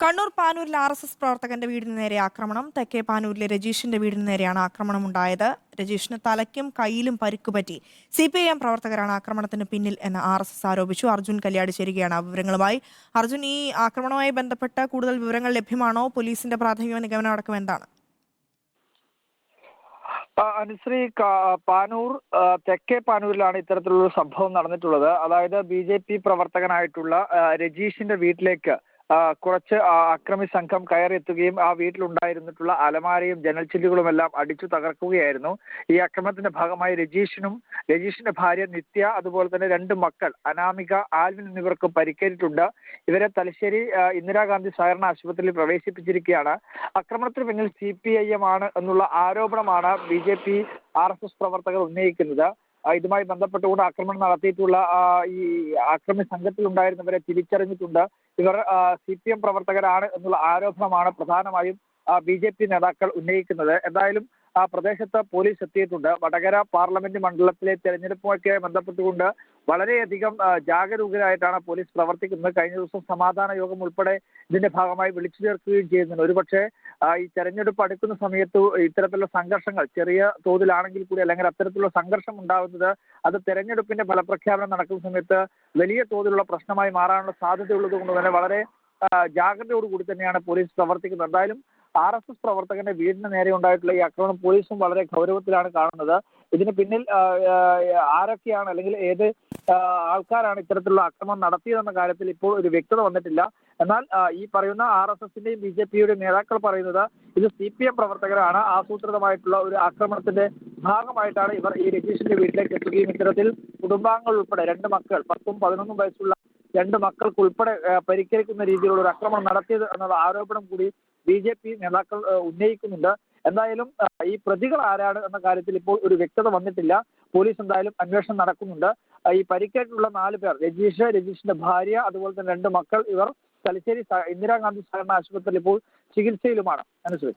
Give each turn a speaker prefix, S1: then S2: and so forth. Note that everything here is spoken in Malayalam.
S1: കണ്ണൂർ പാനൂരിൽ RSS പ്രവർത്തകന്റെ വീടിന് നേരെ ആക്രമണം. തെക്കേ പാനൂരിലെ രജീഷിന്റെ വീടിന് നേരെയാണ് ആക്രമണമുണ്ടായത്. രജീഷിന് തലയ്ക്കും കൈയിലും പരിക്കുപറ്റി. CPIM പ്രവർത്തകരാണ് ആക്രമണത്തിന് പിന്നിൽ എന്ന് RSS ആരോപിച്ചു. അർജുൻ കല്യാട് ചേരുകയാണ് വിവരങ്ങളുമായി. അർജുൻ, ഈ ആക്രമണവുമായി ബന്ധപ്പെട്ട കൂടുതൽ വിവരങ്ങൾ ലഭ്യമാണോ? പോലീസിന്റെ പ്രാഥമിക നിഗമനം അടക്കം എന്താണ്?
S2: അനുശ്രീ, പാനൂർ തെക്കേ പാനൂരിലാണ് ഇത്തരത്തിലുള്ള സംഭവം നടന്നിട്ടുള്ളത്. അതായത് BJP പ്രവർത്തകനായിട്ടുള്ള രജീഷിന്റെ വീട്ടിലേക്ക് കുറച്ച് അക്രമി സംഘം കയറിയെത്തുകയും ആ വീട്ടിലുണ്ടായിരുന്നിട്ടുള്ള അലമാരയും ജനൽ ചില്ലുകളുമെല്ലാം അടിച്ചു തകർക്കുകയായിരുന്നു. ഈ ആക്രമണത്തിന്റെ ഭാഗമായി രജീഷിന്റെ ഭാര്യ നിത്യ, അതുപോലെ തന്നെ 2 മക്കൾ അനാമിക, ആൽവിൻ എന്നിവർക്ക് പരിക്കേറ്റിട്ടുണ്ട്. ഇവരെ തലശ്ശേരി ഇന്ദിരാഗാന്ധി സഹകരണ ആശുപത്രിയിൽ പ്രവേശിപ്പിച്ചിരിക്കുകയാണ്. ആക്രമണത്തിന് പിന്നിൽ CPIM ആണ് എന്നുള്ള ആരോപണമാണ് BJP RSS പ്രവർത്തകർ ഉന്നയിക്കുന്നത്. ഇതുമായി ബന്ധപ്പെട്ടുകൊണ്ട് ആക്രമണം നടത്തിയിട്ടുള്ള ഈ ആക്രമി സംഘത്തിൽ ഉണ്ടായിരുന്നവരെ തിരിച്ചറിഞ്ഞിട്ടുണ്ട്. ഇവർ CPM പ്രവർത്തകരാണ് എന്നുള്ള ആരോപണമാണ് പ്രധാനമായും BJP നേതാക്കൾ ഉന്നയിക്കുന്നത്. എന്തായാലും പ്രദേശത്ത് പോലീസ് എത്തിയിട്ടുണ്ട്. വടകര പാർലമെന്റ് മണ്ഡലത്തിലെ തെരഞ്ഞെടുപ്പുമൊക്കെ ബന്ധപ്പെട്ടുകൊണ്ട് വളരെയധികം ജാഗരൂകരായിട്ടാണ് പോലീസ് പ്രവർത്തിക്കുന്നത്. കഴിഞ്ഞ ദിവസം സമാധാന യോഗം ഉൾപ്പെടെ ഇതിന്റെ ഭാഗമായി വിളിച്ചു ചേർക്കുകയും ചെയ്യുന്നുണ്ട്. ഒരുപക്ഷെ ഈ തെരഞ്ഞെടുപ്പ് അടുക്കുന്ന സമയത്ത് ഇത്തരത്തിലുള്ള സംഘർഷങ്ങൾ ചെറിയ തോതിലാണെങ്കിൽ കൂടി, അല്ലെങ്കിൽ അത്തരത്തിലുള്ള സംഘർഷം ഉണ്ടാകുന്നത് അത് തെരഞ്ഞെടുപ്പിന്റെ ഫലപ്രഖ്യാപനം നടക്കുന്ന സമയത്ത് വലിയ തോതിലുള്ള പ്രശ്നമായി മാറാനുള്ള സാധ്യതയുള്ളത് കൊണ്ട് തന്നെ വളരെ ജാഗ്രതയോടുകൂടി തന്നെയാണ് പോലീസ് പ്രവർത്തിക്കുന്നത്. എന്തായാലും RSS പ്രവർത്തകന്റെ വീടിന് നേരെ ഉണ്ടായിട്ടുള്ള ഈ ആക്രമണം പോലീസും വളരെ ഗൗരവത്തിലാണ് കാണുന്നത്. ഇതിന് പിന്നിൽ ആരൊക്കെയാണ്, അല്ലെങ്കിൽ ഏത് ആൾക്കാരാണ് ഇത്തരത്തിലുള്ള ആക്രമണം നടത്തിയതെന്ന കാര്യത്തിൽ ഇപ്പോൾ ഒരു വ്യക്തത വന്നിട്ടില്ല. എന്നാൽ ഈ പറയുന്ന RSSന്റെയും BJPയുടെയും നേതാക്കൾ പറയുന്നത് ഇത് CPM പ്രവർത്തകരാണ്. ആസൂത്രിതമായിട്ടുള്ള ഒരു ആക്രമണത്തിന്റെ ഭാഗമായിട്ടാണ് ഇവർ ഈ രജീഷിന്റെ വീട്ടിലേക്ക് എത്തുകയും ഇത്തരത്തിൽ കുടുംബാംഗങ്ങൾ ഉൾപ്പെടെ 2 മക്കൾ 10ഉം 11ഉം വയസ്സുള്ള 2 മക്കൾക്ക് ഉൾപ്പെടെ പരിക്കേൽക്കുന്ന രീതിയിലുള്ള ഒരു ആക്രമണം നടത്തിയത് എന്നുള്ള ആരോപണം കൂടി BJP നേതാക്കൾ ഉന്നയിക്കുന്നുണ്ട്. എന്തായാലും ഈ പ്രതികൾ ആരാണ് എന്ന കാര്യത്തിൽ ഇപ്പോൾ ഒരു വ്യക്തത വന്നിട്ടില്ല. പോലീസ് എന്തായാലും അന്വേഷണം നടക്കുന്നുണ്ട്. ഈ പരിക്കേറ്റുള്ള 4 പേർ, രജീഷിന്റെ ഭാര്യ, അതുപോലെ തന്നെ 2 മക്കൾ, ഇവർ തലശ്ശേരി ഇന്ദിരാഗാന്ധി സഹകരണ ആശുപത്രിയിൽ ഇപ്പോൾ ചികിത്സയിലുമാണ്. അനുശ്രീ.